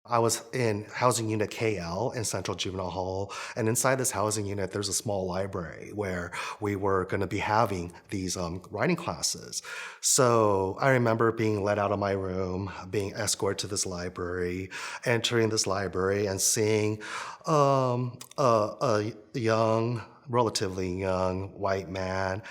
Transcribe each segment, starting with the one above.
I was in housing unit KL in Central Juvenile Hall, and inside this housing unit, there's a small library where we were going to be having these writing classes. So I remember being let out of my room, being escorted to this library, entering this library, and seeing a young, relatively young white man,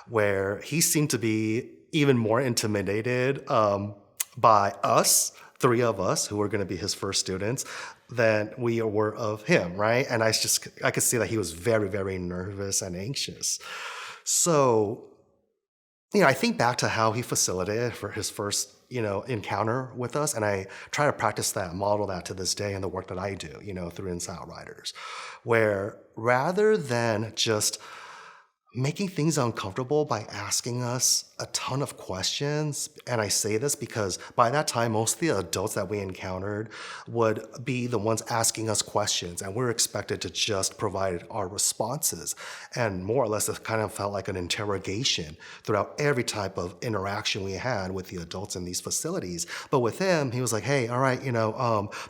where he seemed to be even more intimidated by us, three of us who were going to be his first students, than we were of him, right? And I could see that he was very, very nervous and anxious. So, I think back to how he facilitated for his first, encounter with us, and I try to practice that, model that to this day in the work that I do, through Inside Outriders, where rather than just making things uncomfortable by asking us a ton of questions. And I say this because by that time, most of the adults that we encountered would be the ones asking us questions, and we're expected to just provide our responses. And more or less, it kind of felt like an interrogation throughout every type of interaction we had with the adults in these facilities. But with him, he was like, hey, all right,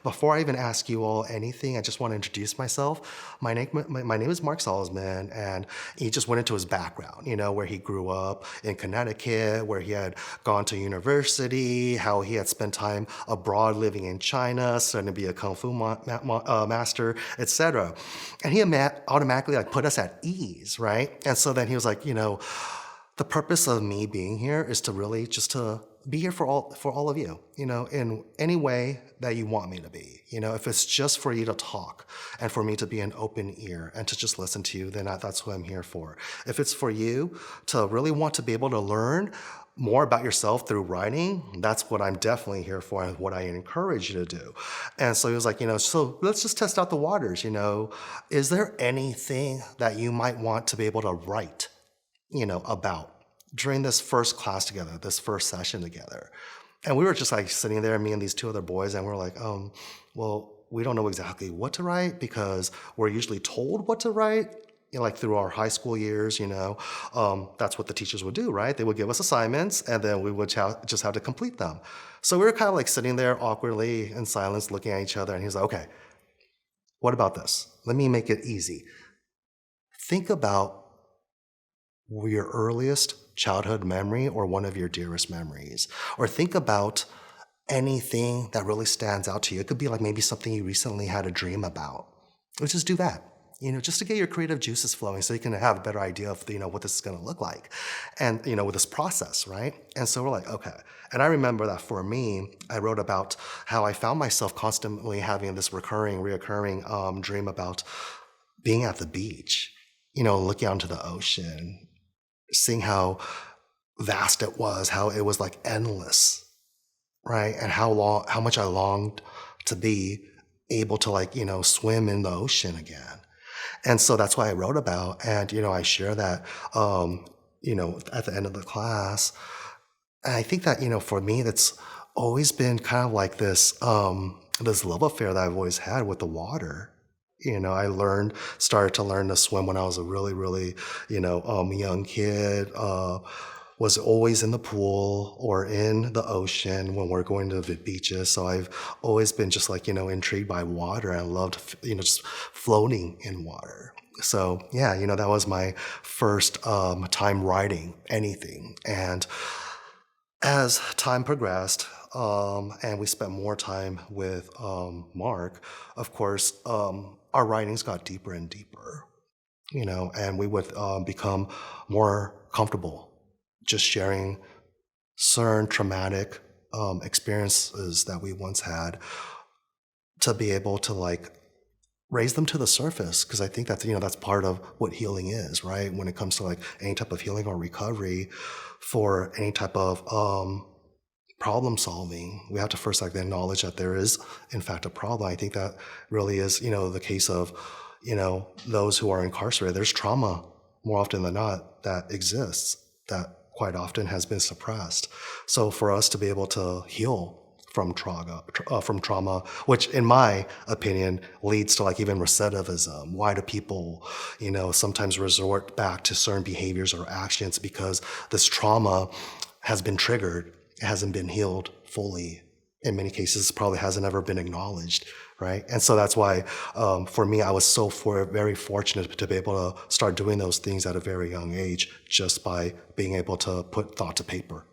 before I even ask you all anything, I just want to introduce myself. My name is Mark Salzman, and he just went into his background, where he grew up in Connecticut, where he had gone to university, how he had spent time abroad living in China, studying to be a kung fu master, etc. And he automatically like put us at ease, right? And so then he was like, the purpose of me being here is to really just to be here for all of you, in any way that you want me to be. If it's just for you to talk and for me to be an open ear and to just listen to you, then that's who I'm here for. If it's for you to really want to be able to learn more about yourself through writing, that's what I'm definitely here for and what I encourage you to do. And so he was like, so let's just test out the waters, is there anything that you might want to be able to write, about during this first class together, this first session together? And we were just like sitting there, me and these two other boys, and we're like, well, we don't know exactly what to write because we're usually told what to write, like through our high school years, that's what the teachers would do, right? They would give us assignments and then we would just have to complete them. So we were kind of like sitting there awkwardly in silence looking at each other, and he's like, okay, what about this? Let me make it easy. Think about your earliest childhood memory or one of your dearest memories. Or think about anything that really stands out to you. It could be like maybe something you recently had a dream about. Let's just do that. Just to get your creative juices flowing so you can have a better idea of, what this is going to look like. And, with this process, right? And so we're like, okay. And I remember that for me, I wrote about how I found myself constantly having this reoccurring dream about being at the beach, looking out into the ocean, seeing how vast it was, how it was like endless, right? And how much I longed to be able to like, swim in the ocean again. And so that's what I wrote about. And, I share that, at the end of the class. And I think that, for me, that's always been kind of like this love affair that I've always had with the water. I started to learn to swim when I was a really, really, young kid. Was always in the pool or in the ocean when we're going to the beaches. So I've always been just like, intrigued by water. And I loved, just floating in water. So yeah, that was my first time writing anything. And as time progressed, and we spent more time with Mark, of course, our writings got deeper and deeper, and we would become more comfortable just sharing certain traumatic experiences that we once had to be able to like raise them to the surface, because I think that's part of what healing is, right? When it comes to like any type of healing or recovery for any type of problem solving, we have to first like acknowledge that there is in fact a problem. I think that really is, the case of, those who are incarcerated. There's trauma more often than not that exists that quite often has been suppressed. So for us to be able to heal from trauma, which in my opinion leads to like even recidivism. Why do people, sometimes resort back to certain behaviors or actions? Because this trauma has been triggered, it hasn't been healed fully in many cases probably hasn't ever been acknowledged, right? And so that's why, for me, I was very fortunate to be able to start doing those things at a very young age, just by being able to put thought to paper.